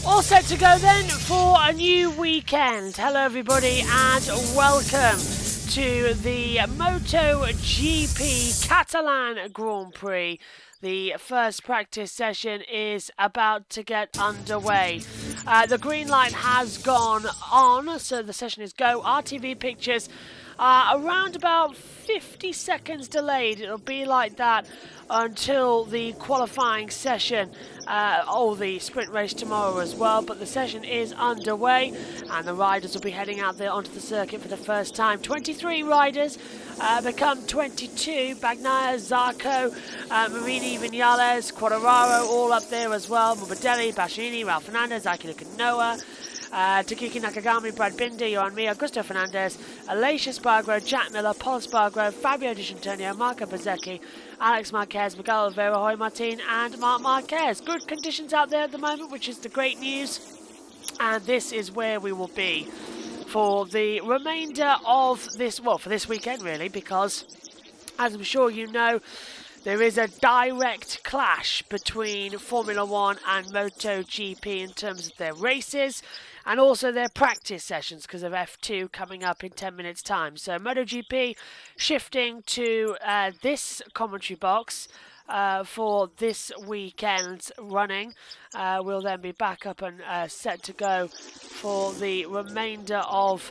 All set to go then for a new weekend. Hello everybody and welcome to the MotoGP Catalan Grand Prix. The first practice session is about to get underway. The green light has gone on, so the session is go. RTV pictures are around about 50 seconds delayed. It'll be like that until the qualifying session, the sprint race tomorrow as well. But the session is underway and the riders will be heading out there onto the circuit for the first time. 23 riders become 22. Bagnaia, Zarco, Marini, Vinales, Quartararo all up there as well. Morbidelli, Bastianini, Ralph Fernandez, Aki Nakanoa, Takiki Nakagami, Brad Binder, Johan Mir, Augusto Fernandez, Aleix Espargaro, Jack Miller, Paul Espargaro, Fabio Di Antonio, Marco Bezzecchi, Alex Marquez, Miguel Oliveira, Jorge Martin and Marc Marquez. Good conditions out there at the moment, which is the great news. And this is where we will be for the remainder of this, for this weekend really, because as I'm sure you know, there is a direct clash between Formula 1 and MotoGP in terms of their races and also their practice sessions because of F2 coming up in 10 minutes time. So MotoGP shifting to this commentary box for this weekend's running. We'll then be back up and set to go for the remainder of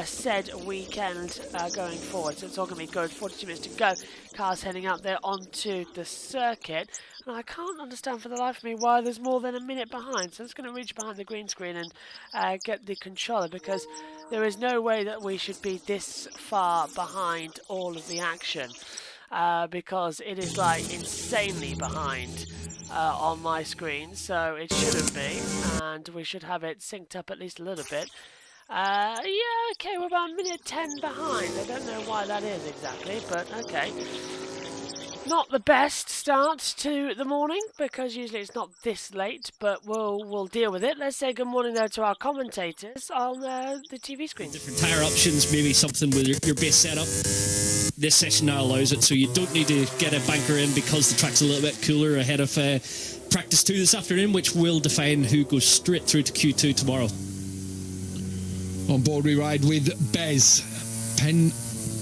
said weekend going forward. So it's all going to be good. 42 minutes to go. Cars heading up there onto the circuit. And I can't understand for the life of me why there's more than a minute behind. So I'm just going to reach behind the green screen and get the controller, because there is no way that we should be this far behind all of the action. Because it is like insanely behind on my screen, so it shouldn't be, and we should have it synced up at least a little bit. Okay, we're about a minute 10 behind. I don't know why that is exactly, but okay. Not the best start to the morning, because usually it's not this late, but we'll deal with it. Let's say good morning though to our commentators on the TV screen. Different tyre options, maybe something with your base setup. This session now allows it, so you don't need to get a banker in because the track's a little bit cooler ahead of practice 2 this afternoon, which will define who goes straight through to Q2 tomorrow. On board we ride with Bez, pen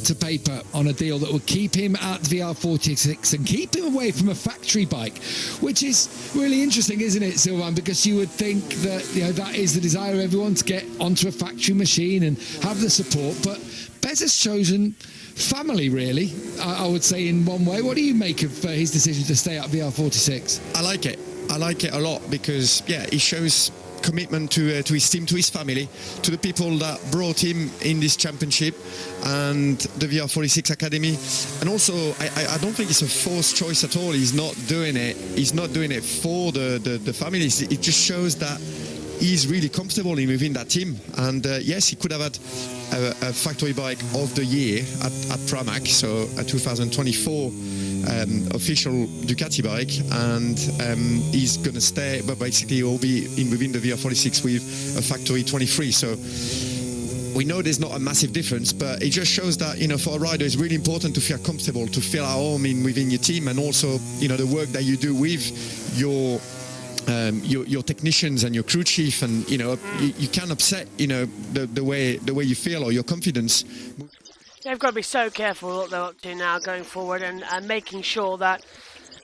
to paper on a deal that will keep him at VR46 and keep him away from a factory bike, which is really interesting, isn't it, Sylvain? Because you would think that that is the desire of everyone, to get onto a factory machine and have the support, but Bez has chosen family, really, I would say, in one way. What do you make of his decision to stay at VR46? I like it a lot, because it shows commitment to his team, to his family, to the people that brought him in this championship and the VR46 Academy. And also, I don't think it's a forced choice at all. He's not doing it for the families. It just shows that he's really comfortable within that team. And yes, he could have had a factory bike of the year at Pramac, so a 2024 official Ducati bike, and he's going to stay, but basically he'll be within the VR46 with a factory 23. So we know there's not a massive difference, but it just shows that, for a rider it's really important to feel comfortable, to feel at home within your team, and also the work that you do with your technicians and your crew chief, and you can't upset the way you feel or your confidence. They've got to be so careful what they're up to now going forward, and making sure that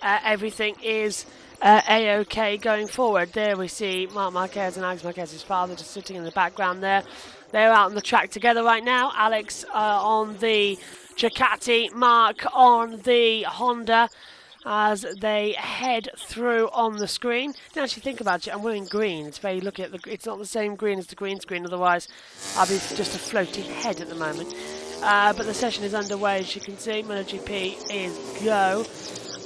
everything is A-OK going forward. There we see Marc Marquez and Alex Marquez's father just sitting in the background there. They're out on the track together right now. Alex on the Ducati, Marc on the Honda, as they head through on the screen. Now, actually think about it, I'm wearing green. It's very looking at it's not the same green as the green screen, otherwise I'll be just a floating head at the moment. But the session is underway, as you can see. MotoGP is go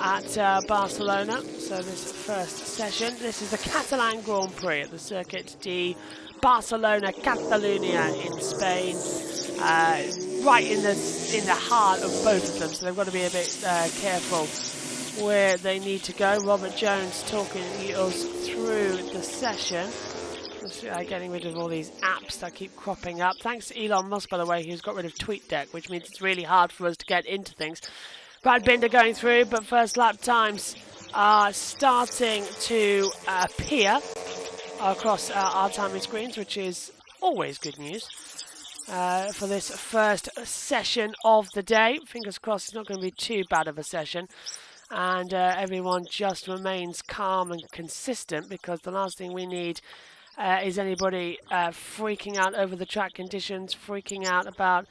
at Barcelona. So this first session, this is the Catalan Grand Prix at the Circuit de Barcelona, Catalunya in Spain. Right in the heart of both of them, so they've got to be a bit careful where they need to go. Robert Jones talking us through the session. Getting rid of all these apps that keep cropping up. Thanks to Elon Musk, by the way, who's got rid of TweetDeck, which means it's really hard for us to get into things. Brad Binder going through, but first lap times are starting to appear. across our timing screens, which is always good news for this first session of the day. Fingers crossed it's not going to be too bad of a session, and everyone just remains calm and consistent, because the last thing we need is anybody freaking out over the track conditions, freaking out about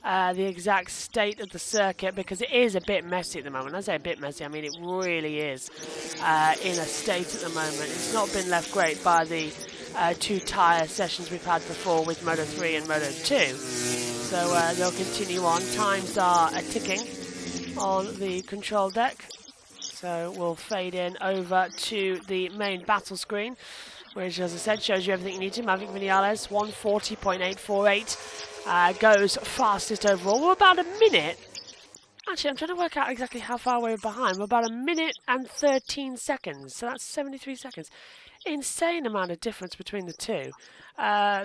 the exact state of the circuit, because it is a bit messy at the moment. I say a bit messy, I mean it really is in a state at the moment. It's not been left great by the 2 tyre sessions we've had before with Moto 3 and Moto 2. So they'll continue on. Times are ticking on the control deck. So we'll fade in over to the main battle screen, which, as I said, shows you everything you need to. Maverick Vinales, 140.848, goes fastest overall. We're about a minute. Actually, I'm trying to work out exactly how far we're behind. We're about a minute and 13 seconds, so that's 73 seconds. Insane amount of difference between the two.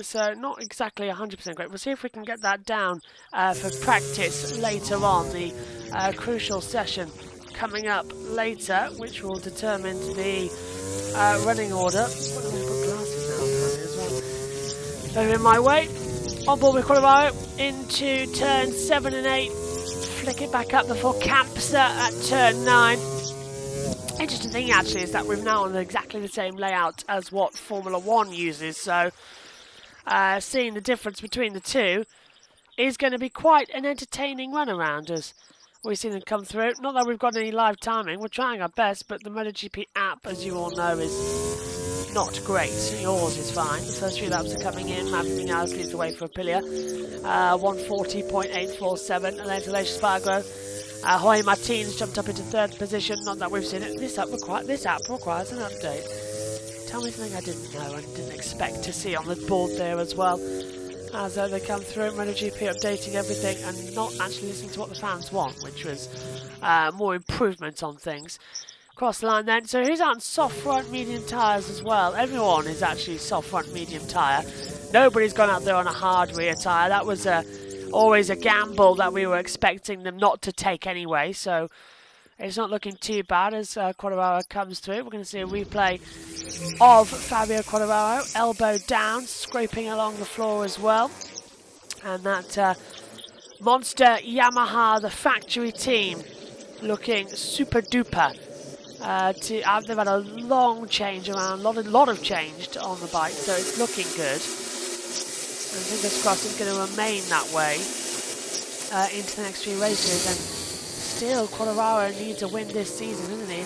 So not exactly 100% great. We'll see if we can get that down for practice later on. The crucial session coming up later, which will determine the running order. I'm going to put glasses now apparently as well. Over in my way, on board with Colorado into turn 7 and 8. Flick it back up before Campster at turn 9. Interesting thing actually is that we're now on exactly the same layout as what Formula 1 uses, so seeing the difference between the two is going to be quite an entertaining run around as we see them come through. Not that we've got any live timing, we're trying our best, but the MotoGP app, as you all know, is not great. Yours is fine. The first 3 laps are coming in. Maverick Vinales leads the way for Aprilia. 140.847, and then Aleix Spargo. Jorge Martins jumped up into 3rd position. Not that we've seen it. This app requires an update. Tell me something I didn't know and didn't expect to see on the board there as well. As they come through, MotoGP updating everything and not actually listening to what the fans want, which was more improvement on things. Cross the line then. So who's on soft front medium tyres as well? Everyone is actually soft front medium tyre. Nobody's gone out there on a hard rear tyre. That was always a gamble that we were expecting them not to take anyway. So it's not looking too bad as Quartararo comes through. We're going to see a replay of Fabio Quartararo, elbow down, scraping along the floor as well. And that monster Yamaha, the factory team, looking super duper. They've had a long change around, a lot of change on the bike, so it's looking good. And fingers crossed it's going to remain that way into the next few races. And still, Quartararo needs a win this season, isn't he?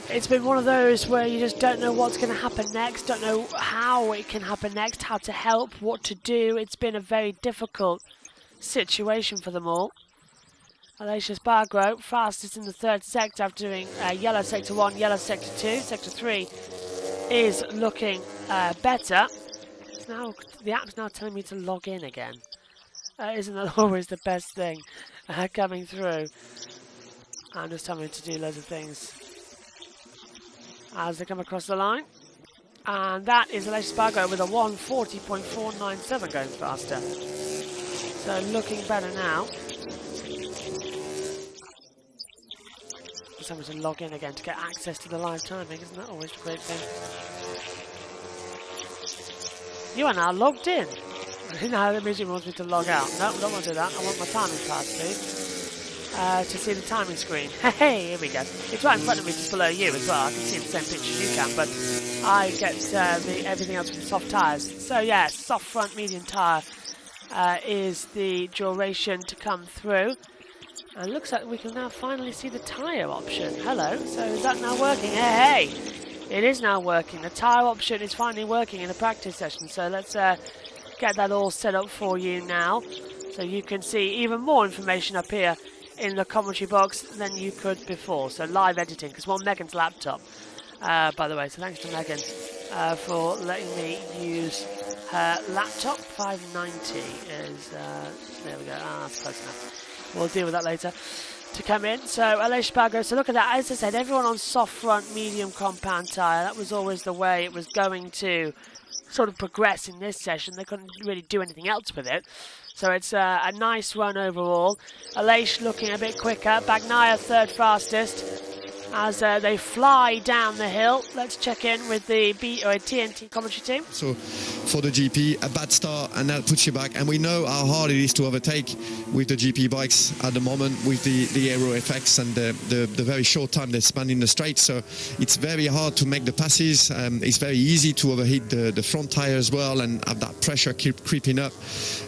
It's been one of those where you just don't know what's going to happen next, don't know how it can happen next, how to help, what to do. It's been a very difficult situation for them all. Aleix Spargo, fastest in the 3rd sector after doing yellow sector 1, yellow sector 2. Sector 3 is looking better. Now the app's now telling me to log in again. Isn't that always the best thing coming through? I'm just telling me to do loads of things as they come across the line. And that is Aleix Spargo with a 140.497 going faster. So looking better now. Someone to log in again to get access to the live timing. Isn't that always a great thing? You are now logged in. Now the music wants me to log out. No, don't want to do that. I want my timing pass, please. To see the timing screen. Hey, here we go. It's right in front of me, just below you as well. I can see the same picture as you can, but I get everything else with soft tyres. So yeah, soft front medium tyre is the duration to come through. And it looks like we can now finally see the tyre option. Hello, so is that now working? Hey! It is now working. The tyre option is finally working in a practice session. So let's get that all set up for you now. So you can see even more information up here in the commentary box than you could before. So live editing, because we're on Megan's laptop, by the way. So thanks to Megan for letting me use her laptop. 590 is, there we go. That's close enough. We'll deal with that later to come in. So Aleix Spargo, so look at that. As I said, everyone on soft front, medium compound tyre. That was always the way it was going to sort of progress in this session. They couldn't really do anything else with it. So it's a nice run overall. Aleix looking a bit quicker. Bagnaia 3rd fastest. as they fly down the hill. Let's check in with the TNT commentary team. So for the GP, a bad start and that puts you back. And we know how hard it is to overtake with the GP bikes at the moment with the aero effects and the very short time they spend in the straight. So it's very hard to make the passes. It's very easy to overheat the front tire as well and have that pressure keep creeping up.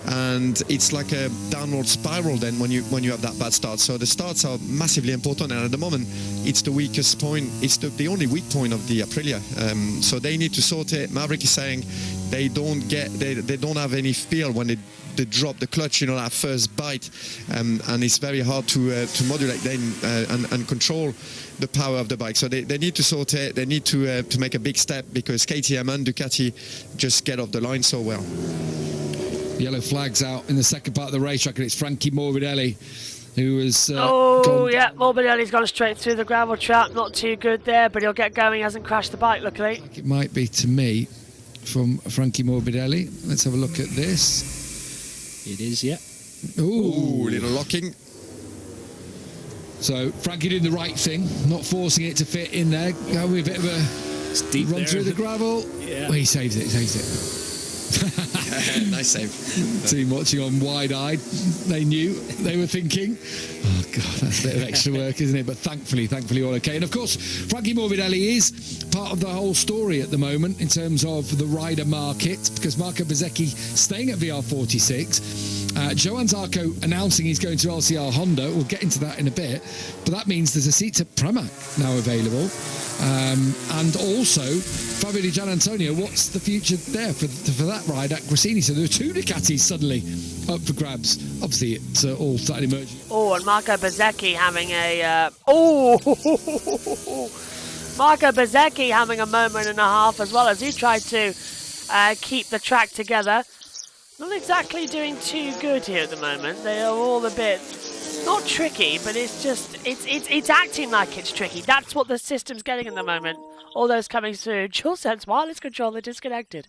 And it's like a downward spiral then when you have that bad start. So the starts are massively important, and at the moment it's the weakest point. It's the only weak point of the Aprilia. So they need to sort it. Maverick is saying they don't have any feel when they drop the clutch, that first bite, and it's very hard to modulate then and control the power of the bike. So they need to sort it. They need to make a big step, because KTM and Ducati just get off the line so well. Yellow flags out in the second part of the racetrack, and it's Frankie Morbidelli who was Morbidelli's gone straight through the gravel trap. Not too good there, but he'll get going. He hasn't crashed the bike, luckily. It might be to me from Frankie Morbidelli. Let's have a look at this. It is, yeah. Ooh, little locking. So Frankie doing the right thing, not forcing it to fit in there. Going with a bit of a run through the gravel. Yeah. Well, he saves it. Nice save. Team watching on wide-eyed, they knew, they were thinking, oh God, that's a bit of extra work, isn't it? But thankfully all okay. And of course, Frankie Morbidelli is part of the whole story at the moment in terms of the rider market, because Marco Bezzecchi staying at VR46. Johan Zarco announcing he's going to LCR Honda. We'll get into that in a bit. But that means there's a seat at Pramac now available. And also, Fabio Di Gianantonio, what's the future there for that ride at Gresini? So there are two Ducatis suddenly up for grabs. Obviously, it's all started emerging. Oh, and Marco Bezzecchi having Marco Bezzecchi having a moment and a half as well, as he tried to keep the track together. Not exactly doing too good here at the moment. They are all a bit, not tricky, but it's just, it's acting like it's tricky. That's what the system's getting at the moment. All those coming through. DualSense wireless controller disconnected.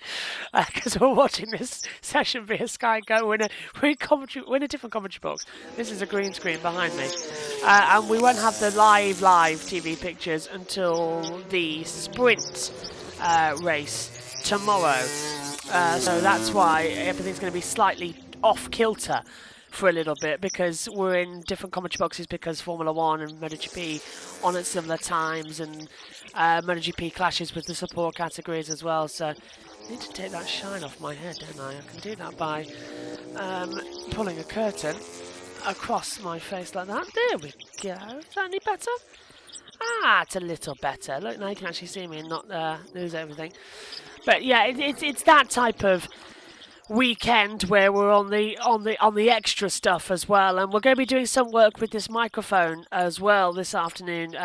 Because we're watching this session via Sky Go in a different commentary box. This is a green screen behind me. And we won't have the live TV pictures until the sprint race tomorrow. So that's why everything's going to be slightly off kilter for a little bit, because we're in different commentary boxes, because Formula 1 and MotoGP on at similar times, and MotoGP clashes with the support categories as well. So I need to take that shine off my head, don't I? I can do that by pulling a curtain across my face like that. There we go. Is that any better? Ah, it's a little better. Look, now you can actually see me and not lose everything. But yeah, it's that type of weekend where we're on the extra stuff as well, and we're going to be doing some work with this microphone as well this afternoon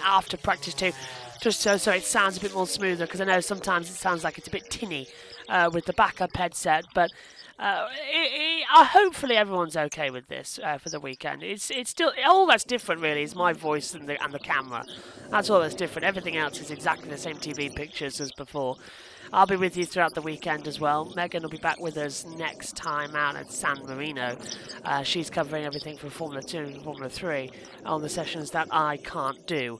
after practice 2, just so it sounds a bit more smoother, because I know sometimes it sounds like it's a bit tinny with the backup headset, but hopefully everyone's okay with this for the weekend. It's still all that's different really is my voice and the camera. That's all that's different. Everything else is exactly the same TV pictures as before. I'll be with you throughout the weekend as well. Megan will be back with us next time out at San Marino. She's covering everything from Formula 2 and Formula 3 on the sessions that I can't do.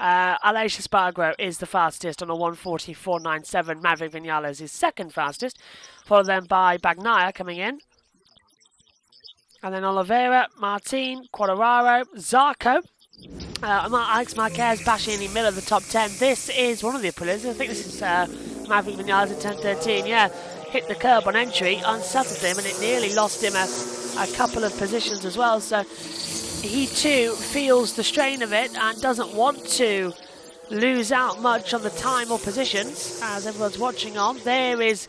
Aleix Espargaro is the fastest on a 1:40.497. Maverick Vinales is second fastest, followed then by Bagnaia coming in. And then Oliveira, Martin, Quartararo, Zarco, Alex Marquez, Bastianini, in the middle of the top 10. This is one of the Aprilias. I think this is Maverick Vinales at 10:13. Yeah, hit the curb on entry, unsettled him, and it nearly lost him a couple of positions as well. So he too feels the strain of it and doesn't want to lose out much on the time or positions as everyone's watching on. There is,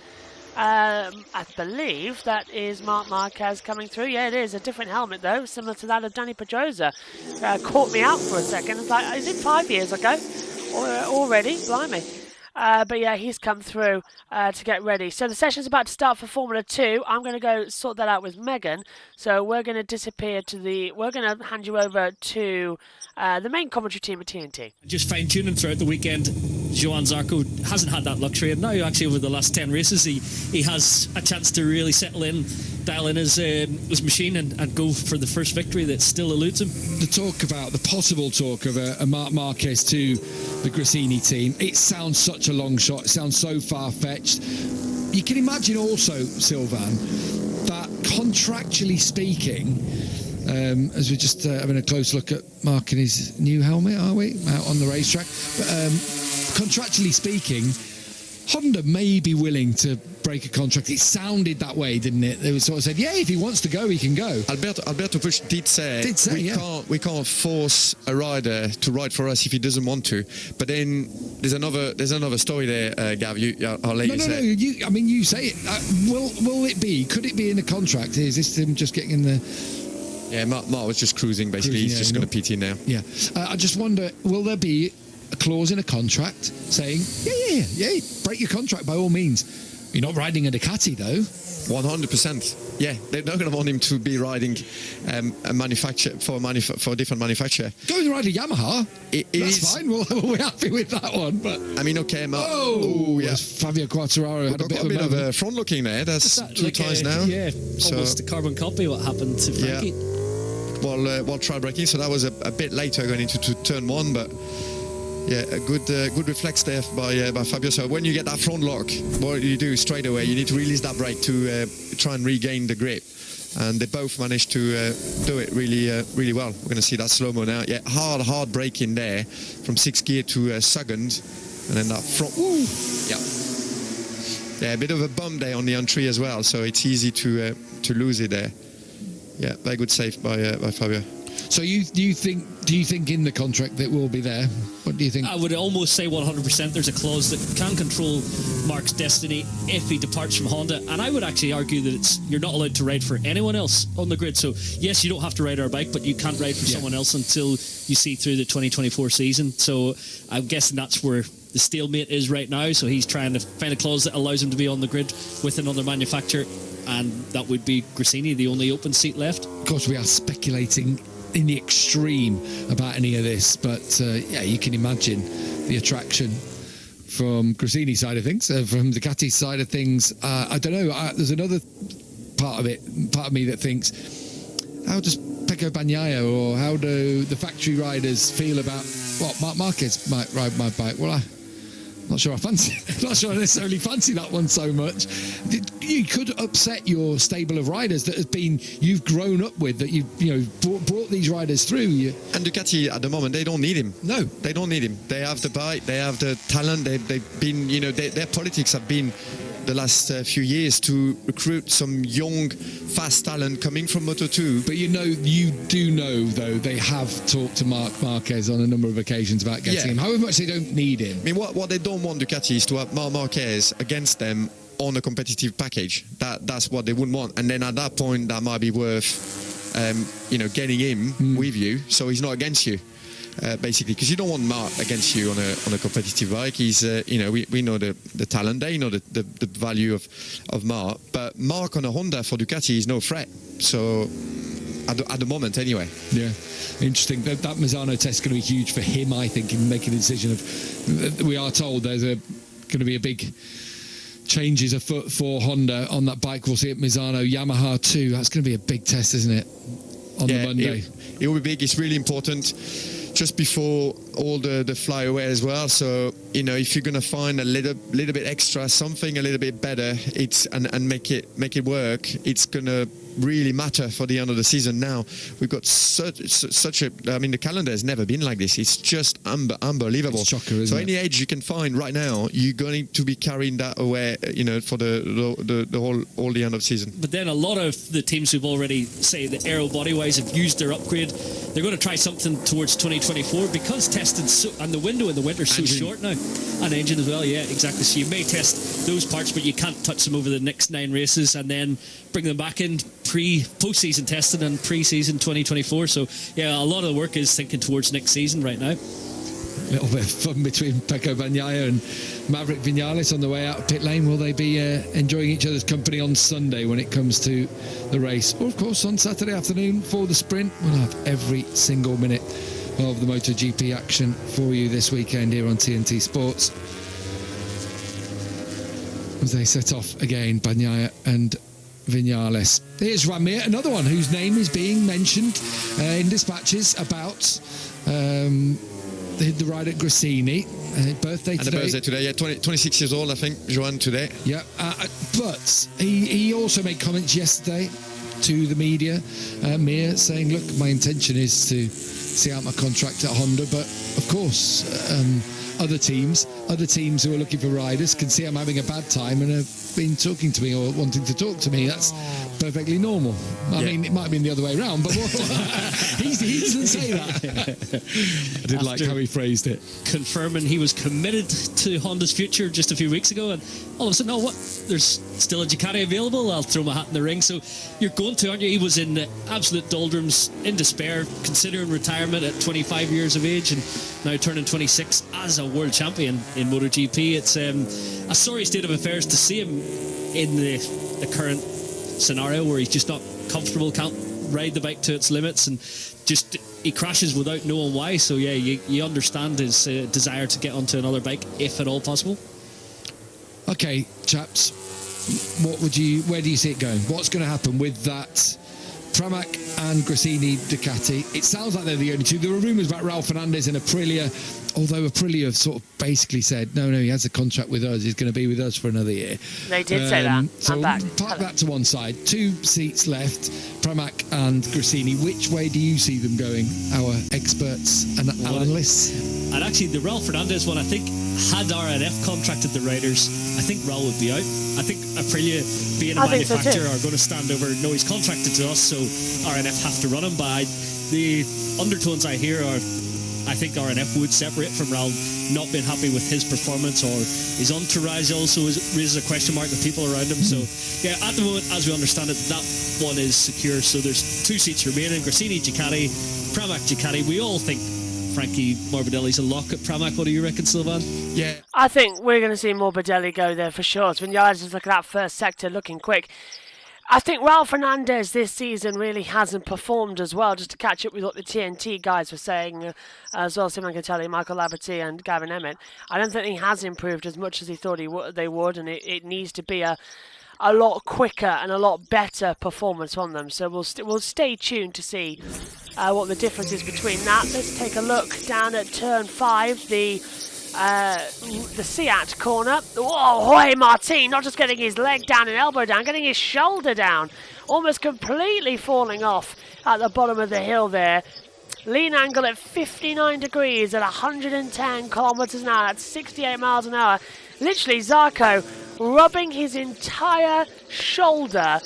I believe that is Marc Marquez coming through. Yeah, it is. A different helmet though, similar to that of Dani Pedrosa. Caught me out for a second. It's like, is it 5 years ago already? Blimey. But yeah, he's come through to get ready. So the session's about to start for Formula 2. I'm going to go sort that out with Megan. So we're going to disappear to we're going to hand you over to the main commentary team at TNT. Just fine-tuning throughout the weekend. Johan Zarco hasn't had that luxury, and now actually over the last 10 races he has a chance to really settle in dial in his machine and go for the first victory that still eludes him. The possible talk of a Marc Marquez to the Gresini team, it sounds such a long shot. It sounds so far-fetched. You can imagine also, Sylvain, that contractually speaking, as we're just having a close look at Mark and his new helmet, are we, out on the racetrack? But, contractually speaking, Honda may be willing to break a contract. It sounded that way, didn't it? They sort of said, yeah, if he wants to go, he can go. Alberto Puig did say we can't force a rider to ride for us if he doesn't want to. But then there's another story there, Gav. I'll let you say. You say it. Will it be? Could it be in the contract? Is this him just getting in the? Yeah, Mark was just cruising. Basically, he's just going to PT now. Yeah. I just wonder, will there be a clause in a contract saying, yeah, break your contract by all means. You're not riding a Ducati though. 100%. Yeah, they're not going to want him to be riding a manufacturer for a different manufacturer. Go and ride a Yamaha. That's fine. We're happy with that one. But I mean, okay, Mark. Yeah. Fabio Quartararo had a bit of a front looking there. That's two like ties now. Yeah, almost a carbon copy what happened to Frankie. Yeah. While trial braking, so that was a bit later going into turn one, but. Yeah, a good reflex there by Fabio. So when you get that front lock, what you do straight away, you need to release that brake to try and regain the grip. And they both managed to do it really well. We're going to see that slow-mo now. Yeah, hard braking there from 6th gear to second. And then that front, yeah, a bit of a bump there on the entry as well. So it's easy to lose it there. Yeah, very good save by Fabio. So do you think in the contract that will be there? What do you think? I would almost say 100% there's a clause that can control Mark's destiny if he departs from Honda. And I would actually argue that you're not allowed to ride for anyone else on the grid. So yes, you don't have to ride our bike, but you can't ride for someone else until you see through the 2024 season. So I'm guessing that's where the stalemate is right now. So he's trying to find a clause that allows him to be on the grid with another manufacturer. And that would be Gresini, the only open seat left. Of course, we are speculating in the extreme about any of this, but you can imagine the attraction from Gresini's side of things, from Ducati's side of things. I don't know. There's another part of me that thinks, how does Pecco Bagnaia or how do the factory riders feel about what Marc Marquez might ride my bike? Well, I'm not sure I necessarily fancy that one so much. You could upset your stable of riders that you've grown up with, that you've brought these riders through. And Ducati at the moment, they don't need him. No, they don't need him. They have the bike, they have the talent. They've been, their politics have been the last few years to recruit some young, fast talent coming from Moto2. But you do know though, they have talked to Marc Marquez on a number of occasions about getting him. However much they don't need him. I mean, what they don't want Ducati is to have Marc Marquez against them on a competitive package. That's what they wouldn't want. And then at that point, that might be worth, getting him with you, so he's not against you. Basically, because you don't want Marc against you on a competitive bike. He's, we know the talent there, the value of Marc. But Marc on a Honda for Ducati is no threat. So, at the moment, anyway. Yeah, interesting. That Misano test is going to be huge for him, I think, in making a decision of. We are told there's going to be a big changes afoot for Honda on that bike. We'll see at Misano, Yamaha too. That's going to be a big test, isn't it? On the Monday. It will be big. It's really important. Just before all the flyaway as well. So, if you're going to find a little bit extra, something a little bit better, and make it work, it's going to really matter for the end of the season. Now we've got such a. I mean, the calendar has never been like this. It's just unbelievable. It's shocker, isn't it? Any edge you can find right now, you're going to be carrying that away. For the whole the end of season. But then a lot of the teams who've already say the aero body wise have used their upgrade. They're going to try something towards 2024 because testing and the window in the winter is so short now, and engine as well. Yeah, exactly. So you may test those parts, but you can't touch them over the next 9 races, and then bring them back in post-season testing and pre-season 2024. So yeah, a lot of the work is thinking towards next season right now. A little bit of fun between Pecco Bagnaia and Maverick Vinales on the way out of pit lane. Will they be enjoying each other's company on Sunday when it comes to the race? Or, of course, on Saturday afternoon for the sprint, we'll have every single minute of the MotoGP action for you this weekend here on TNT Sports. As they set off again, Bagnaia and Vinales. Here's Ramir, another one whose name is being mentioned in dispatches about the ride at Grassini. Birthday and today. the birthday today, yeah, 26 years old, I think, Johan today. Yeah, but he also made comments yesterday to the media, Mir, saying, look, my intention is to see out my contract at Honda, but of course, other teams who are looking for riders can see I'm having a bad time and have been talking to me or wanting to talk to me. That's perfectly normal. I mean, it might have been the other way around, but he doesn't say that. I did like how he phrased it. Confirming he was committed to Honda's future just a few weeks ago, and all of a sudden, there's still a Ducati available, I'll throw my hat in the ring. So you're going to, aren't you? He was in absolute doldrums, in despair, considering retirement at 25 years of age, and now turning 26 as a world champion in MotoGP. It's a sorry state of affairs to see him in the current scenario where he's just not comfortable, can't ride the bike to its limits, and just he crashes without knowing why. So yeah, you understand his desire to get onto another bike if at all possible. Okay, chaps, where do you see it going? What's going to happen with that Pramac and Grassini Ducati? It sounds like they're the only two. There were rumours about Raul Fernandez and Aprilia, although Aprilia sort of basically said, no, he has a contract with us, he's going to be with us for another year. They did say that. So I'm back. park that to one side. 2 seats left, Pramac and Grassini. Which way do you see them going, our experts and analysts? And actually, the Raul Fernandez one, I think, had RNF contracted the riders, I think Raul would be out. I think Aprilia, being a manufacturer, are going to stand over, no, he's contracted to us, so RNF have to run him. But the undertones I hear are, I think RNF would separate from Raul, not being happy with his performance, or his entourage also raises a question mark with people around him. So, yeah, at the moment, as we understand it, that one is secure. So there's 2 seats remaining, Grassini Ducati, Pramac Ducati. We all think Frankie Morbidelli's a lock at Pramac. What do you reckon, Sylvain? Yeah. I think we're going to see Morbidelli go there for sure. Vinales just look at that first sector looking quick. I think Raul Fernandez this season really hasn't performed as well, just to catch up with what the TNT guys were saying, as well as Simon Catelli, Michael Laverty and Gavin Emmett. I don't think he has improved as much as he thought they would, and it needs to be a lot quicker and a lot better performance on them. So we'll stay tuned to see what the difference is between that. Let's take a look down at turn 5, the Seat corner. Whoa, Jorge Martin not just getting his leg down and elbow down, getting his shoulder down, almost completely falling off at the bottom of the hill there. Lean angle at 59 degrees at 110 kilometers an hour. That's 68 miles an hour. Literally, Zarco rubbing his entire shoulder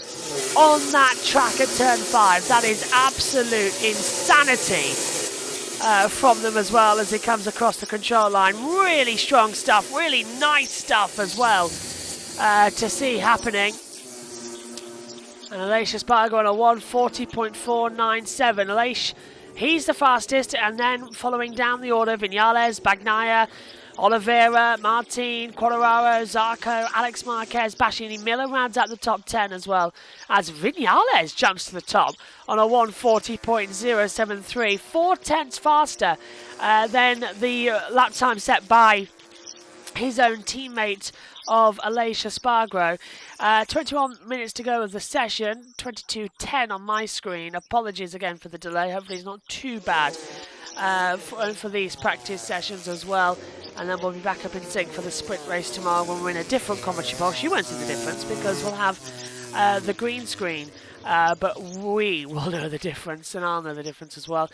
on that track at turn 5. That is absolute insanity from them as well as it comes across the control line. Really strong stuff, really nice stuff as well to see happening. And Aleix Espargaro on a 1:40.497. Aleix, he's the fastest, and then following down the order, Vinales, Bagnaia, Oliveira, Martin, Quartararo, Zarco, Alex Marquez, Bastianini, Miller rounds out the top 10 as well, as Vinales jumps to the top on a 1:40.073, 4/10 faster than the lap time set by his own teammate of Aleix Espargaro. 21 minutes to go of the session, 22:10 on my screen. Apologies again for the delay. Hopefully it's not too bad for these practice sessions as well. And then we'll be back up in sync for the sprint race tomorrow when we're in a different commentary box. You won't see the difference because we'll have the green screen, but we will know the difference, and I'll know the difference as well.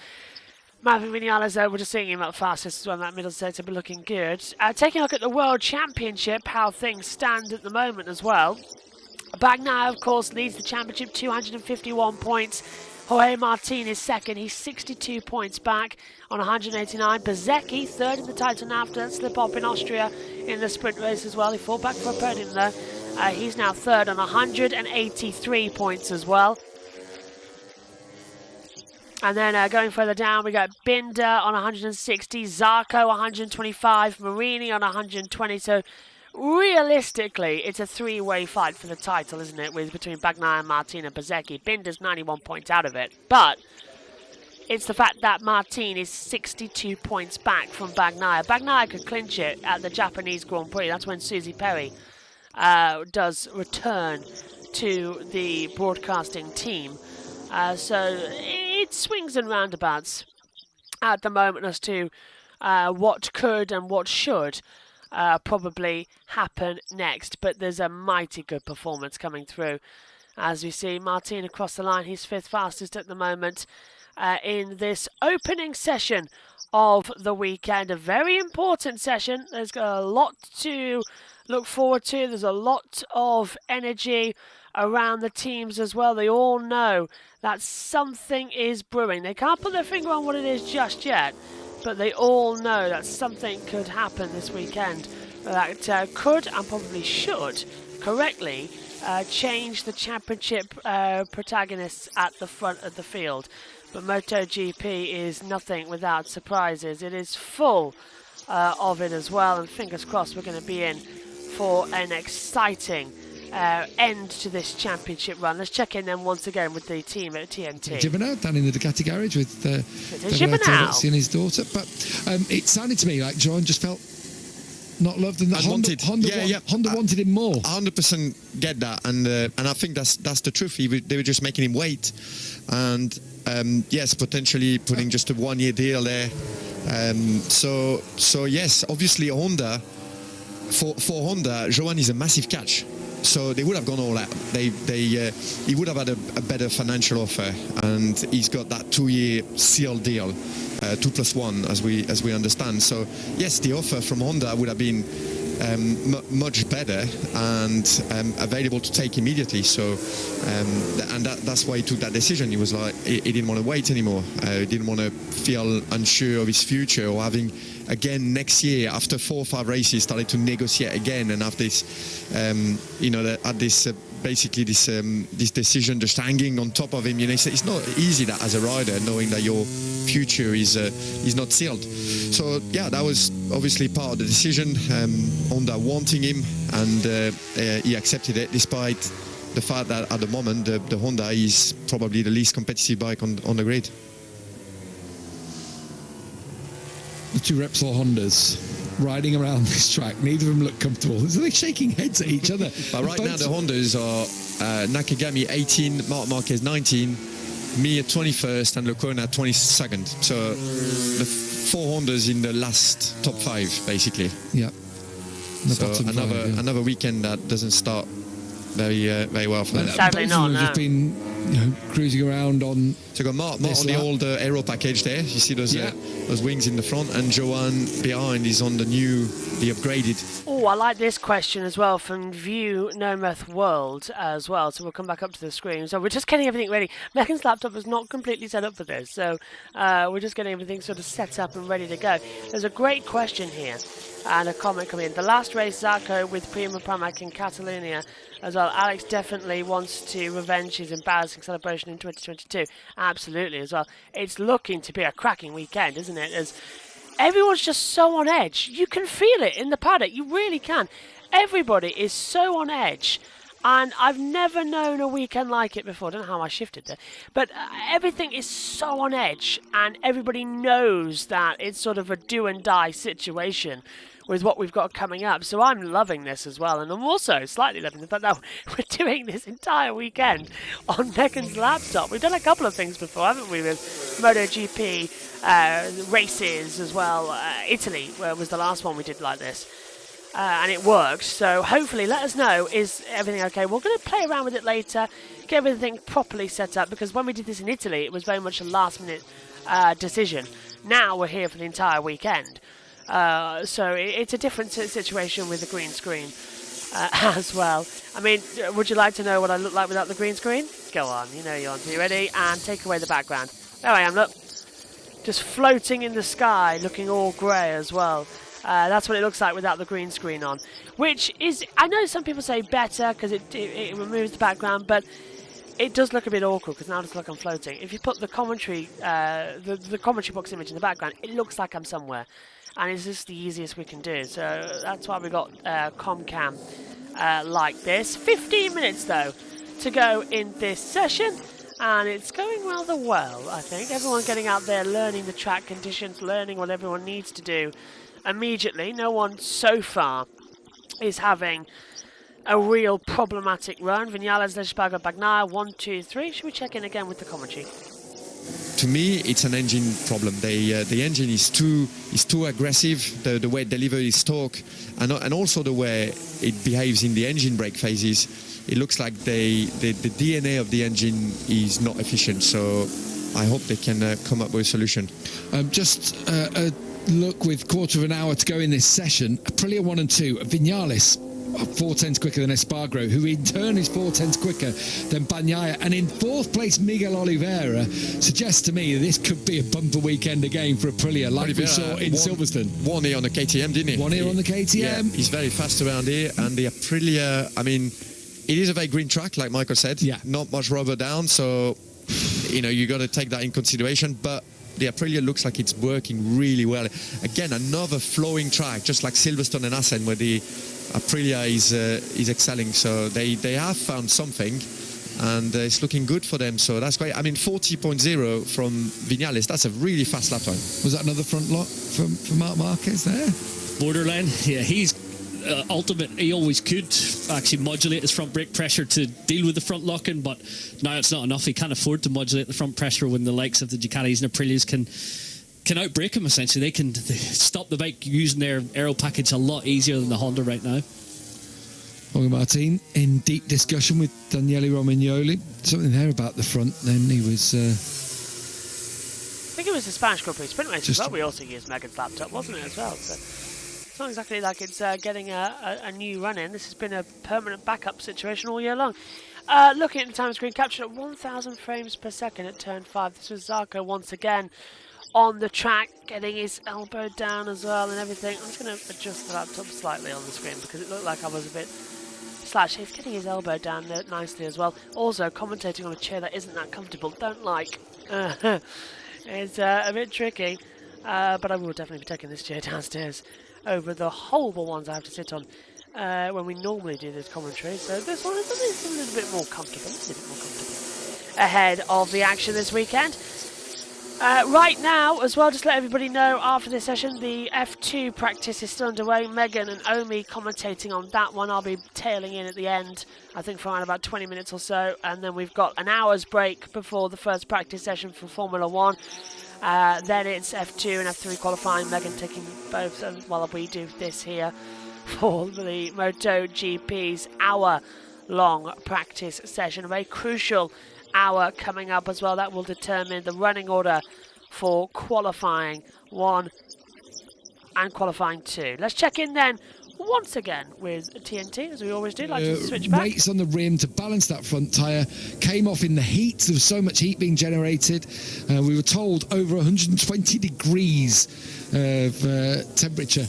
Maverick Vinales, we're just seeing him up fastest as well in that middle sector, but looking good. Taking a look at the World Championship, how things stand at the moment as well. Bagnaia, of course, leads the championship, 251 points. Jorge Martin is second. He's 62 points back on 189. Bezzecchi, third in the title now after that slip up in Austria in the sprint race as well. He fought back for a podium though. He's now third on 183 points as well. And then going further down, we got Binder on 160, Zarco 125, Marini on 120. So realistically, it's a 3-way fight for the title, isn't it? Between Bagnaia, Martin and Bezzecchi. Binder's 91 points out of it. But it's the fact that Martin is 62 points back from Bagnaia. Bagnaia could clinch it at the Japanese Grand Prix. That's when Susie Perry does return to the broadcasting team. So it swings and roundabouts at the moment as to what could and what should probably happen next. But there's a mighty good performance coming through. As we see Martin across the line, he's 5th fastest at the moment in this opening session of the weekend. A very important session. There's got a lot to look forward to. There's a lot of energy around the teams as well. They all know that something is brewing. They can't put their finger on what it is just yet, but they all know that something could happen this weekend that could and probably should correctly change the championship protagonists at the front of the field. But MotoGP is nothing without surprises. It is full of it as well, and fingers crossed we're going to be in for an exciting end to this championship run. Let's check in then once again with the team at TNT. Gibbernow down in the Ducati garage with Gibbernow and his daughter. But it sounded to me like John just felt not loved, and that Honda wanted him more. 100% get that, and I think that's the truth. They were just making him wait, and yes, potentially putting just a 1-year deal there. So yes, obviously Honda, for Honda, Johan is a massive catch. So they would have gone all out. He would have had a better financial offer, and he's got that 2-year sealed deal, 2+1 as we understand. So yes, the offer from Honda would have been much better and available to take immediately. So and that's why he took that decision. He was like, he didn't want to wait anymore. He didn't want to feel unsure of his future, or having again next year after 4 or 5 races started to negotiate again and have this basically this decision just hanging on top of him. It's not easy that as a rider, knowing that your future is not sealed. So yeah, that was obviously part of the decision. Honda wanting him, and he accepted it, despite the fact that at the moment the Honda is probably the least competitive bike on the grid. The 2 Repsol Hondas riding around this track, neither of them look comfortable. So they're shaking heads at each other. But right now the Hondas are Nakagami 18, Marc Marquez 19, me at 21st, and Lecona at 22nd. So the 4 Hondas in the last top 5, basically. Yeah. So another weekend that doesn't start very well for them. Sadly not, no. Just been cruising around on. So you got Mark on the old aero package there. You see those wings in the front, and Johan behind is on the upgraded. Oh, I like this question as well from View Nometh World as well. So we'll come back up to the screen. So we're just getting everything ready. Megan's laptop is not completely set up for this, so we're just getting everything sort of set up and ready to go. There's a great question here and a comment coming in. The last race, Zarco with Prima Pramac in Catalonia as well. Alex definitely wants to revenge his embarrassing celebration in 2022. Absolutely as well. It's looking to be a cracking weekend, isn't it? As everyone's just so on edge. You can feel it in the paddock. You really can. Everybody is so on edge. And I've never known a weekend like it before. I don't know how I shifted there. But everything is so on edge. And everybody knows that it's sort of a do and die situation with what we've got coming up. So I'm loving this as well. And I'm also slightly loving the fact that we're doing this entire weekend on Megan's laptop. We've done a couple of things before, haven't we, with MotoGP races as well. Italy was the last one we did like this. And it worked. So hopefully let us know, is everything okay? We're going to play around with it later, get everything properly set up, because when we did this in Italy, it was very much a last minute decision. Now we're here for the entire weekend. So it's a different situation with the green screen as well. I mean, would you like to know what I look like without the green screen? Go on, you know you want to. You ready? And take away the background. There I am, look. Just floating in the sky, looking all grey as well. That's what it looks like without the green screen on. Which is, I know some people say better because it removes the background, but it does look a bit awkward because now it looks like I'm floating. If you put the commentary, the commentary box image in the background, it looks like I'm somewhere. And it's just the easiest we can do. So that's why we got Comcam like this. 15 minutes, though, to go in this session. And it's going rather well, I think. Everyone getting out there, learning the track conditions, learning what everyone needs to do immediately. No one so far is having a real problematic run. Vinales, Leschberger, Bagnaia, 1, 2, 3. Should we check in again with the commentary? To me, it's an engine problem. The engine is too aggressive. The way it delivers its torque, and also the way it behaves in the engine brake phases. It looks like the DNA of the engine is not efficient. So I hope they can come up with a solution. Just a look with quarter of an hour to go in this session. Aprilia 1 and 2. Vinales 4/10 quicker than Espargaro, who in turn is 4/10 quicker than Bagnaia, and in fourth place Miguel Oliveira. Suggests to me that this could be a bumper weekend again for Aprilia, like we saw in Silverstone. Won here on the KTM, didn't he? One here on the KTM. Yeah, he's very fast around here, and the Aprilia, I mean, it is a very green track, like Michael said. Yeah. Not much rubber down, so you got to take that in consideration. But the Aprilia looks like it's working really well. Again, another flowing track, just like Silverstone and Assen, where the Aprilia is excelling. So they have found something, and it's looking good for them. So that's great. I mean, 40.0 from Vinales. That's a really fast lap time. Was that another front lock from Marc Marquez there? Borderline. Yeah, he's ultimate. He always could actually modulate his front brake pressure to deal with the front locking, but now it's not enough. He can't afford to modulate the front pressure when the likes of the Ducatis and Aprilias can outbrake him. Essentially, they can stop the bike using their aero package a lot easier than the Honda right now. Jorge Martin in deep discussion with Daniele Romagnoli. Something there about the front. Then he was. I think it was the Spanish Grand Prix sprint race as well. We also used Megan's laptop, wasn't it, as well? So it's not exactly like it's getting a new run in. This has been a permanent backup situation all year long. Looking at the time screen, captured at 1,000 frames per second at turn 5. This was Zarco once again on the track, getting his elbow down as well and everything. I'm just going to adjust the laptop slightly on the screen because it looked like I was a bit slash. He's getting his elbow down there nicely as well. Also, commentating on a chair that isn't that comfortable. Don't like. It's a bit tricky, but I will definitely be taking this chair downstairs over the horrible ones I have to sit on when we normally do this commentary. So this one is a little bit more comfortable. Ahead of the action this weekend. Right now, as well, just let everybody know, after this session, the F2 practice is still underway. Megan and Omi commentating on that one. I'll be tailing in at the end, I think for around about 20 minutes or so. And then we've got an hour's break before the first practice session for Formula 1. Then it's F2 and F3 qualifying. Megan taking both while we do this here for the MotoGP's hour-long practice session. A very crucial hour coming up as well. That will determine the running order for qualifying 1 and qualifying 2. Let's check in then once again with TNT, as we always do. Like to switch back. Weights on the rim to balance that front tyre. Came off in the heat. There was so much heat being generated. We were told over 120 degrees of temperature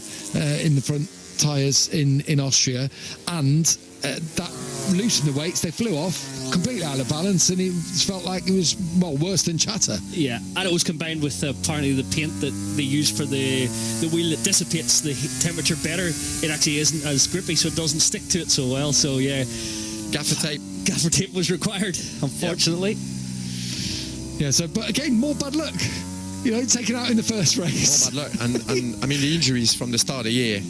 in the front tyres in Austria, and that loosened the weights. They flew off completely out of balance, and it felt like it was worse than chatter. Yeah, and it was combined with apparently the paint that they use for the wheel that dissipates the heat temperature better. It actually isn't as grippy, so it doesn't stick to it so well. So yeah, Gaffer tape was required, unfortunately. Yep. Yeah. So, but again, more bad luck. Taken out in the first race. More bad luck, and I mean the injuries from the start of the year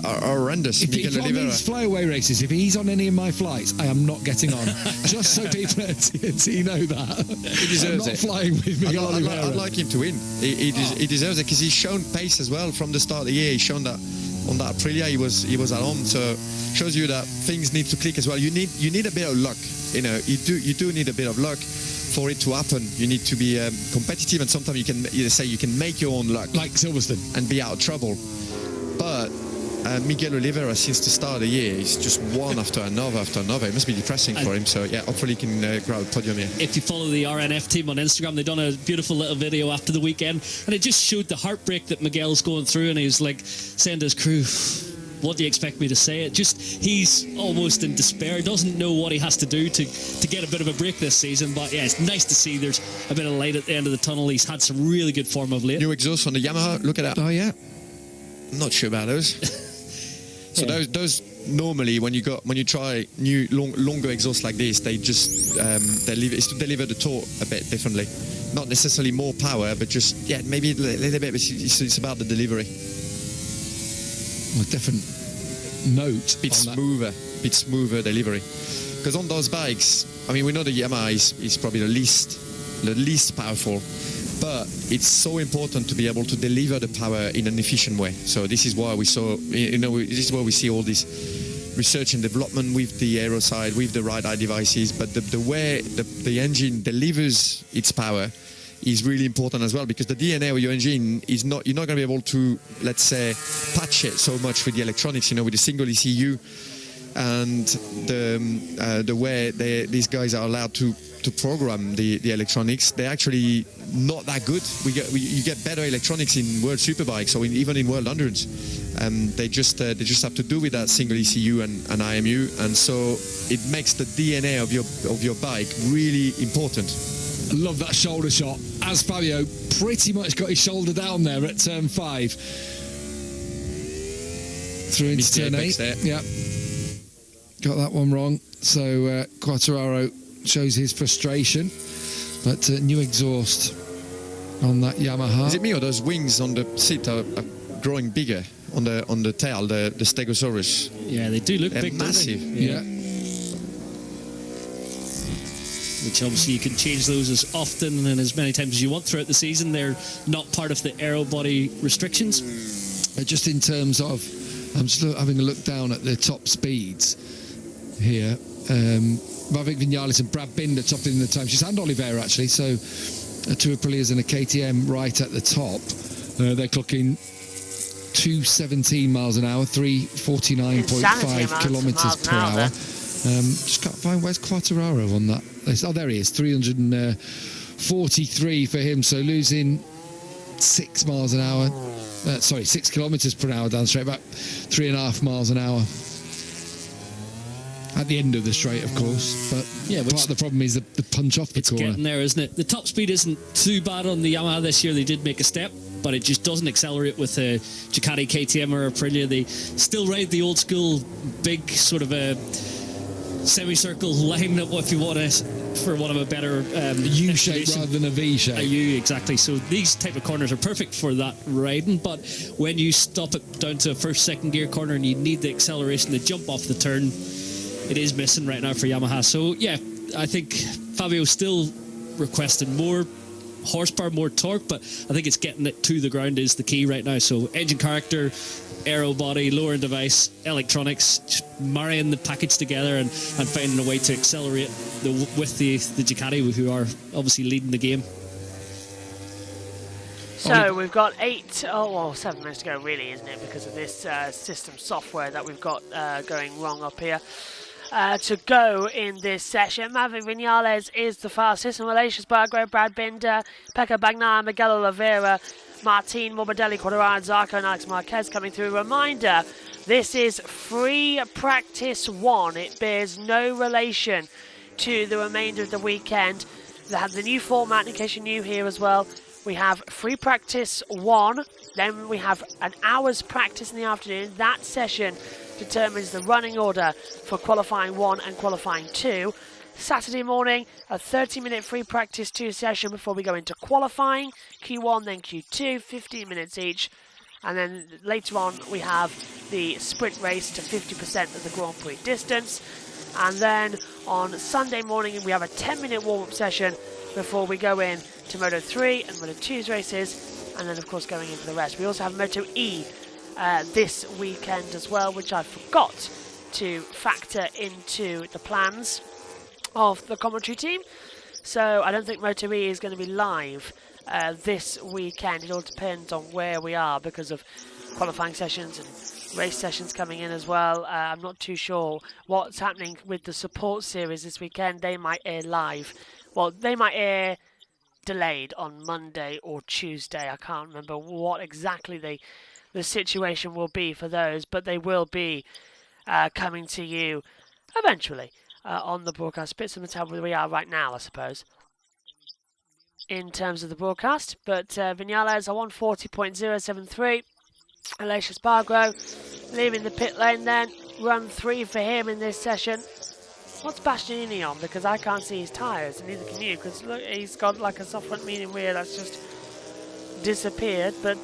are horrendous. If on these flyaway races, if he's on any of my flights, I am not getting on. Just so people at TNT know that. He deserves I'm not flying with Miguel Oliveira. I'd like him to win. He deserves it because he's shown pace as well from the start of the year. He's shown that on that Aprilia he was at home. So shows you that things need to click as well. You need a bit of luck. You do need a bit of luck for it to happen. You need to be competitive, and sometimes you can make your own luck, like Silverstone, and be out of trouble. But Miguel Oliveira, since the start of the year, is just one after another. It must be depressing for him. So yeah, hopefully he can grab a podium here. If you follow the RNF team on Instagram, they've done a beautiful little video after the weekend, and it just showed the heartbreak that Miguel's going through, and he was like saying to his crew, what do you expect me to say? He's almost in despair, doesn't know what he has to do to get a bit of a break this season. But yeah, it's nice to see there's a bit of light at the end of the tunnel. He's had some really good form of late. New exhaust on the Yamaha, look at that. Oh yeah. I'm not sure about those. So those normally when you try new longer exhausts like this, they just deliver the torque a bit differently. Not necessarily more power, but just maybe a little bit. But it's about the delivery. A different note. It's smoother. bit smoother delivery. Because on those bikes, I mean, we know the Yamaha is probably the least powerful, but it's so important to be able to deliver the power in an efficient way. So this is why we saw, this is where we see all this research and development with the aero side, with the ride-eye devices, but the way the engine delivers its power is really important as well, because the DNA of your engine is not, you're not going to be able to, let's say, patch it so much with the electronics, with a single ECU and the way these guys are allowed to program the electronics. They're actually not that good. You get better electronics in World Superbikes or even in World Endurance. They just have to do with that single ECU and IMU, and so it makes the DNA of your bike really important. I love that shoulder shot, as Fabio pretty much got his shoulder down there at turn 5. Through into turn 8. Yeah. Got that one wrong. So Quartararo shows his frustration. But new exhaust on that Yamaha. Is it me or those wings on the seat are growing bigger on the tail, the Stegosaurus? Yeah, they do look They're big, massive. Yeah. Which obviously you can change those as often and as many times as you want throughout the season. They're not part of the aero body restrictions. Just in terms of, I'm just having a look down at the top speeds here. Maverick Vinales and Brad Binder topping the time. She's and Oliveira actually. So two Aprilias and a KTM right at the top. They're clocking 217 miles an hour, 349.5 kilometres per hour. Just can't find where's Quartararo on that. Oh, there he is, 343 for him. So losing 6 miles an hour. 6 kilometres per hour down the straight, about 3.5 miles an hour. At the end of the straight, of course, but yeah, part of the problem is the punch off the corner. It's getting there, isn't it? The top speed isn't too bad on the Yamaha this year. They did make a step, but it just doesn't accelerate with a Ducati, KTM or Aprilia. They still ride the old school big sort of a semicircle line, if you want to, for one of a better U shape rather than a V shape. A U, exactly. So these type of corners are perfect for that riding, but when you stop it down to a first, second gear corner and you need the acceleration to jump off the turn, it is missing right now for Yamaha. So yeah, I think Fabio's still requesting more horsepower, more torque, but I think it's getting it to the ground is the key right now. So engine character, aero body, lowering device, electronics, just marrying the package together and finding a way to accelerate with the Ducati, who are obviously leading the game. So we've got 7 minutes to go really, isn't it, because of this system software that we've got going wrong up here. To go in this session, Maverick Vinales is the fastest, and Aleix Espargaro, Brad Binder, Pecco Bagnaia, Miguel Oliveira, Martin Morbidelli, Quartararo, Zarco and Alex Marquez coming through. Reminder, this is free practice 1. It bears no relation to the remainder of the weekend. They have the new format, in case you're new here as well. We have free practice 1, then we have an hour's practice in the afternoon. That session determines the running order for qualifying 1 and qualifying 2. Saturday morning, a 30-minute free practice 2 session before we go into qualifying. Q1, then Q2, 15 minutes each. And then later on, we have the sprint race to 50% of the Grand Prix distance. And then on Sunday morning, we have a 10-minute warm-up session before we go in to Moto 3 and Moto 2's races. And then, of course, going into the rest. We also have Moto E this weekend as well, which I forgot to factor into the plans of the commentary team. So I don't think Moto E is going to be live this weekend. It all depends on where we are because of qualifying sessions and race sessions coming in as well. I'm not too sure what's happening with the support series this weekend. They might air live. Well, they might air delayed on Monday or Tuesday. I can't remember what exactly the situation will be for those, but they will be coming to you eventually on the broadcast. Bit similar to where we are right now, I suppose, in terms of the broadcast. But Vinales are 140.073. Aleix Espargaro leaving the pit lane then. Run 3 for him in this session. What's Bastianini on? Because I can't see his tyres, and neither can you, because look, he's got like a soft front medium rear that's just disappeared. But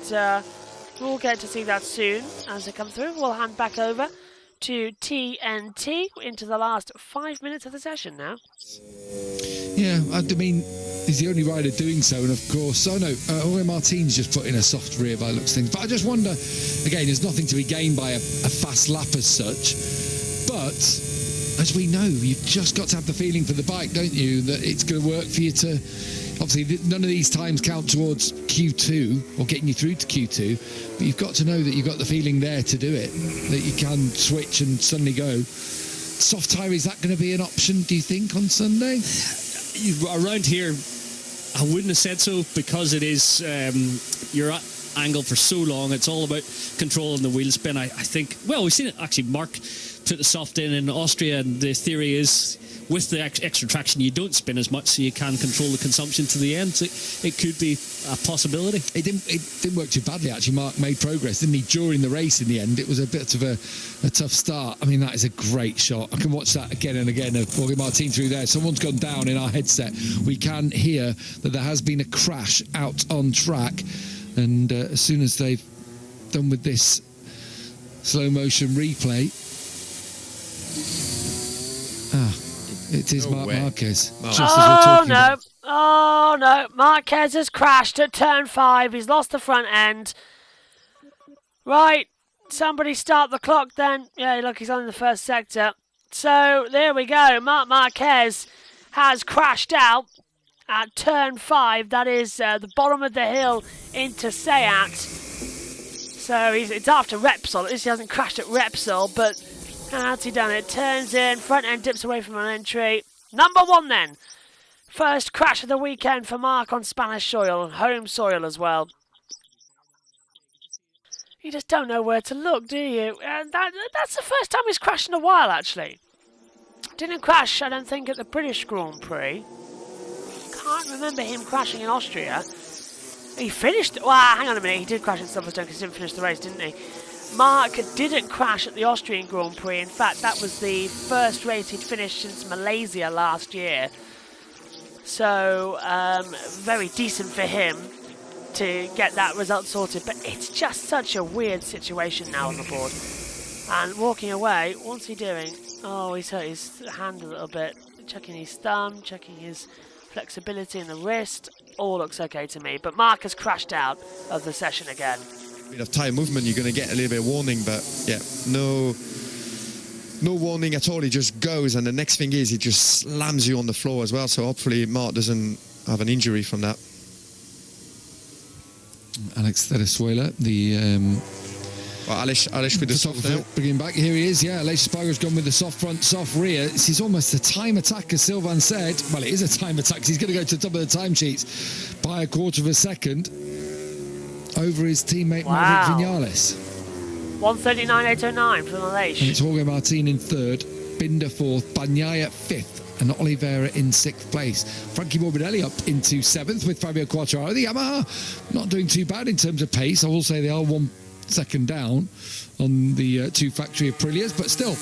we'll get to see that soon as they come through. We'll hand back over to TNT into the last 5 minutes of the session now. Yeah, I mean, he's the only rider doing so, and of course, Jorge Martin's just put in a soft rear by the looks of things. But I just wonder, again, there's nothing to be gained by a fast lap as such, but as we know, you've just got to have the feeling for the bike, don't you, that it's going to work for you to... Obviously, none of these times count towards Q2 or getting you through to Q2, but you've got to know that you've got the feeling there to do it, that you can switch and suddenly go. Soft tyre, is that going to be an option, do you think, on Sunday? Around here, I wouldn't have said so, because it is you're at angle for so long. It's all about controlling the wheel spin. I think, well, we've seen it actually. Mark put the soft in Austria, and the theory is with the extra traction you don't spin as much, so you can control the consumption to the end. So it could be a possibility. It didn't work too badly, actually. Mark made progress, didn't he, during the race in the end? It was a bit of a tough start. I mean, that is a great shot. I can watch that again and again of Jorge Martin through there. Someone's gone down in our headset. We can hear that there has been a crash out on track, and as soon as they've done with this slow motion replay, it is No Marc way. Marquez. Wow. Just as we're talking about. Oh no, Marquez has crashed at turn 5. He's lost the front end. Right, somebody start the clock then. Yeah, look, he's on in the first sector. So there we go. Marc Marquez has crashed out at turn 5. That is the bottom of the hill into Seat. So it's after Repsol. At least he hasn't crashed at Repsol, but how's he done it? Turns in, front end dips away from an entry. Number 1 then. First crash of the weekend for Mark on Spanish soil, home soil as well. You just don't know where to look, do you? And that's the first time he's crashed in a while, actually. Didn't crash, I don't think, at the British Grand Prix. Can't remember him crashing in Austria. He finished... Well, hang on a minute. He did crash at Silverstone because he didn't finish the race, didn't he? Mark didn't crash at the Austrian Grand Prix. In fact, that was the first race he'd finished since Malaysia last year. So, very decent for him to get that result sorted. But it's just such a weird situation now on the board. And walking away, what's he doing? Oh, he's hurt his hand a little bit. Checking his thumb, checking his flexibility in the wrist. All looks okay to me. But Mark has crashed out of the session again. Bit of tyre movement, you're going to get a little bit of warning, but yeah, no warning at all. He just goes, and the next thing is he just slams you on the floor as well. So hopefully Mark doesn't have an injury from that. Alex Teresuela, Well, Aleix with the soft now. bringing back. Here he is, yeah. Aleix Espargaro's gone with the soft front, soft rear. This is almost a time attack, as Sylvain said. Well, it is a time attack because he's going to go to the top of the timesheets by a quarter of a second over his teammate Wow. Maverick Vinales. 1:39.809 for And Aleix. it's Jorge Martin in third, Binder fourth, Bagnaia fifth, and Oliveira in sixth place. Frankie Morbidelli up into seventh with Fabio Quartararo. The Yamaha not doing too bad in terms of pace. I will say they are 1 second down on the two factory Aprilias, but still,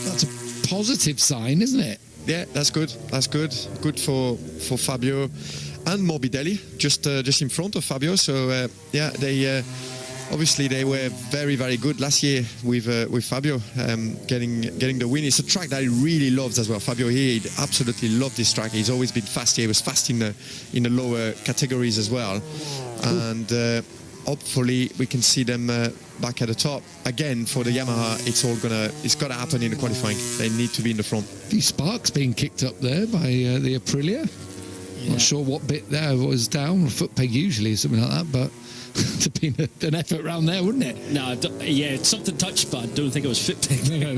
that's a positive sign, isn't it? Yeah, that's good. That's good. Good for Fabio and Morbidelli, just in front of Fabio. So yeah, they obviously they were very, very good last year with Fabio getting the win. It's a track that he really loves as well. Fabio here, he absolutely loved this track. He's always been fast here. He was fast in the lower categories as well, and hopefully we can see them back at the top again for the Yamaha. It's got to happen in the qualifying. They need to be in the front. A few sparks being kicked up there by the Aprilia. Not sure what bit there was down, a foot peg usually, or something like that, but it'd been an effort around there, wouldn't it? No, it's something touched, but I don't think it was fit peg. No.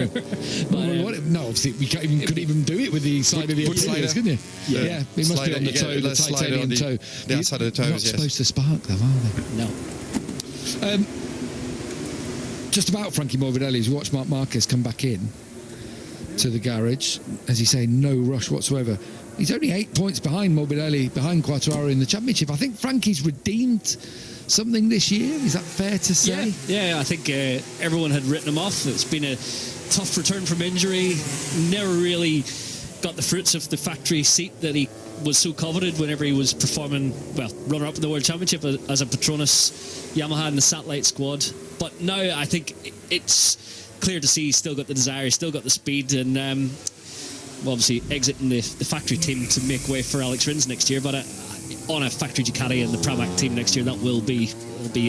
No, obviously we couldn't even do it with the side of the Aprilia, couldn't you? Yeah, it must be on the toe, the titanium toe. The outside of the toes, not supposed to spark them, are they? No. Just about Frankie Morbidelli's watched Marc Marquez come back in to the garage. As you say, no rush whatsoever. He's only 8 points behind Morbidelli, behind Quartararo in the championship. I think Frankie's redeemed something this year. Is that fair to say? Yeah, I think everyone had written him off. It's been a tough return from injury. Never really got the fruits of the factory seat that he was so coveted whenever he was performing, well, runner-up in the World Championship as a Petronas Yamaha in the satellite squad. But now I think it's clear to see he's still got the desire, he's still got the speed, and obviously exiting the factory team to make way for Alex Rins next year. But on a factory Ducati and the Pramac team next year, that will be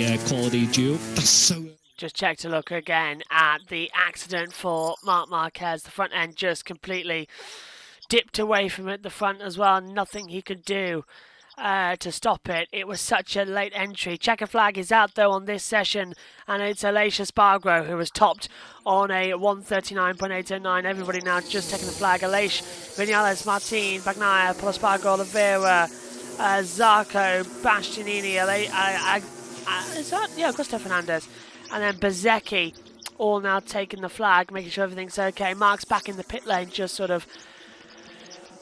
a quality duo. That's so. Just check to look again at the accident for Marc Marquez. The front end just completely dipped away from it, the front as well. Nothing he could do to stop it. It was such a late entry. Checker flag is out though on this session, and it's Aleix Espargaro who was topped on a 139.809. Everybody now just taking the flag. Aleix, Vinales, Martin, Bagnaia, Espargaro, Oliveira, Zarco, Bastianini, is that? Yeah, Augusto Fernandez. And then Bezzecchi all now taking the flag, making sure everything's okay. Mark's back in the pit lane, just sort of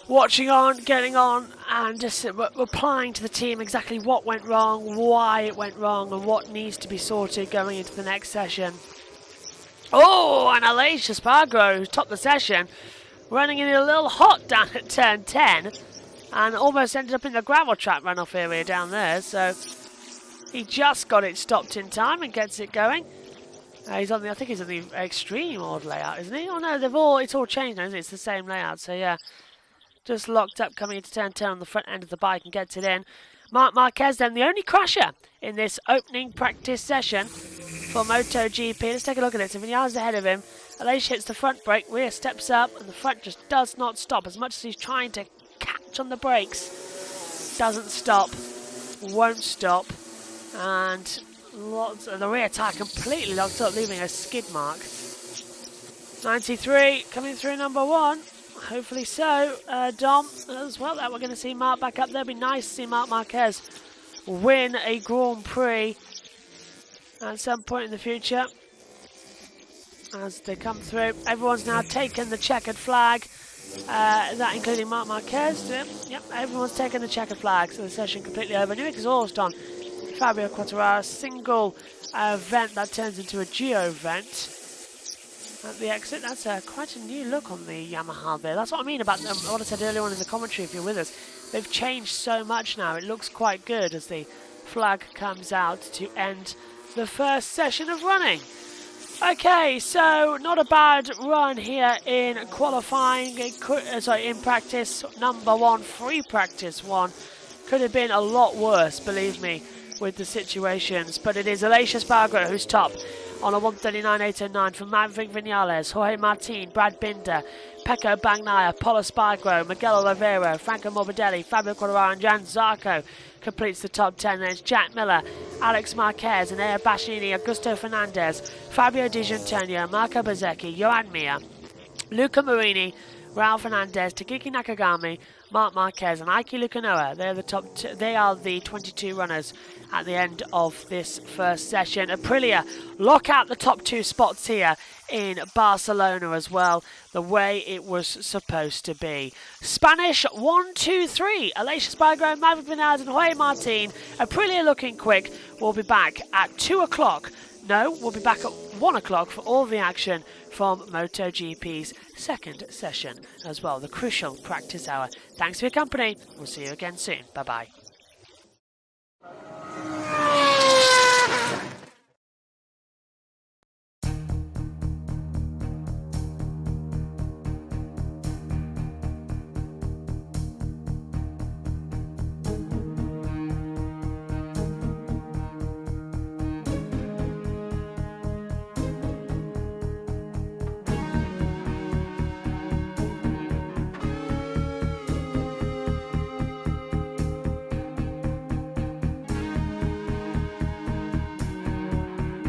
watching on, getting on, and just replying to the team exactly what went wrong, why it went wrong, and what needs to be sorted going into the next session. Oh, and Aleix Espargaro, who's topped the session, running in a little hot down at turn 10, and almost ended up in the gravel trap runoff area down there, so he just got it stopped in time and gets it going. I think he's on the extreme odd layout, isn't he? Oh no, it's all changed now, isn't it? It's the same layout, so yeah. Just locked up coming into turn 10 on the front end of the bike and gets it in. Marc Marquez then, the only crasher in this opening practice session for MotoGP. Let's take a look at it. So Vinales ahead of him. Aleix hits the front brake, rear steps up, and the front just does not stop. As much as he's trying to catch on the brakes, doesn't stop, won't stop. And the rear tyre completely locked up, leaving a skid mark. 93 coming through number 1. Hopefully so. Dom as well. That we're going to see Mark back up there. It'd be nice to see Marc Marquez win a Grand Prix at some point in the future. As they come through, everyone's now taken the checkered flag. That including Marc Marquez. Yep, everyone's taken the checkered flag. So the session completely over. New exhaust on Fabio Quartararo. Single vent that turns into a geo vent at the exit. That's quite a new look on the Yamaha there. That's what I mean about what I said earlier on in the commentary, if you're with us. They've changed so much now. It looks quite good as the flag comes out to end the first session of running. Okay, so not a bad run here in qualifying, in practice number 1, free practice 1. Could have been a lot worse, believe me, with the situations, but it is Aleix Espargaro who's top on a 139.809 from Maverick Vinales, Jorge Martin, Brad Binder, Pecco Bagnaia, Paul Espargaro, Miguel Oliveira, Franco Morbidelli, Fabio Quartararo and Jan Zarco completes the top 10. Then it's Jack Miller, Alex Marquez, and Air Bastianini, Augusto Fernandez, Fabio Di Gianantonio, Marco Bezzecchi, Joan Mir, Luca Marini, Raul Fernandez, Takiki Nakagami, Marc Marquez and Aiki Lukanoa. They're the top they are the 22 runners at the end of this first session. Aprilia lock out the top 2 spots here in Barcelona as well, the way it was supposed to be. Spanish 1, 2, 3. Aleix Espargaro, Maverick Vinales and Jorge Martin. Aprilia looking quick. We'll be back at 2 o'clock. No, we'll be back at 1 o'clock for all the action from MotoGP's second session as well, the crucial practice hour. Thanks for your company. We'll see you again soon. Bye-bye.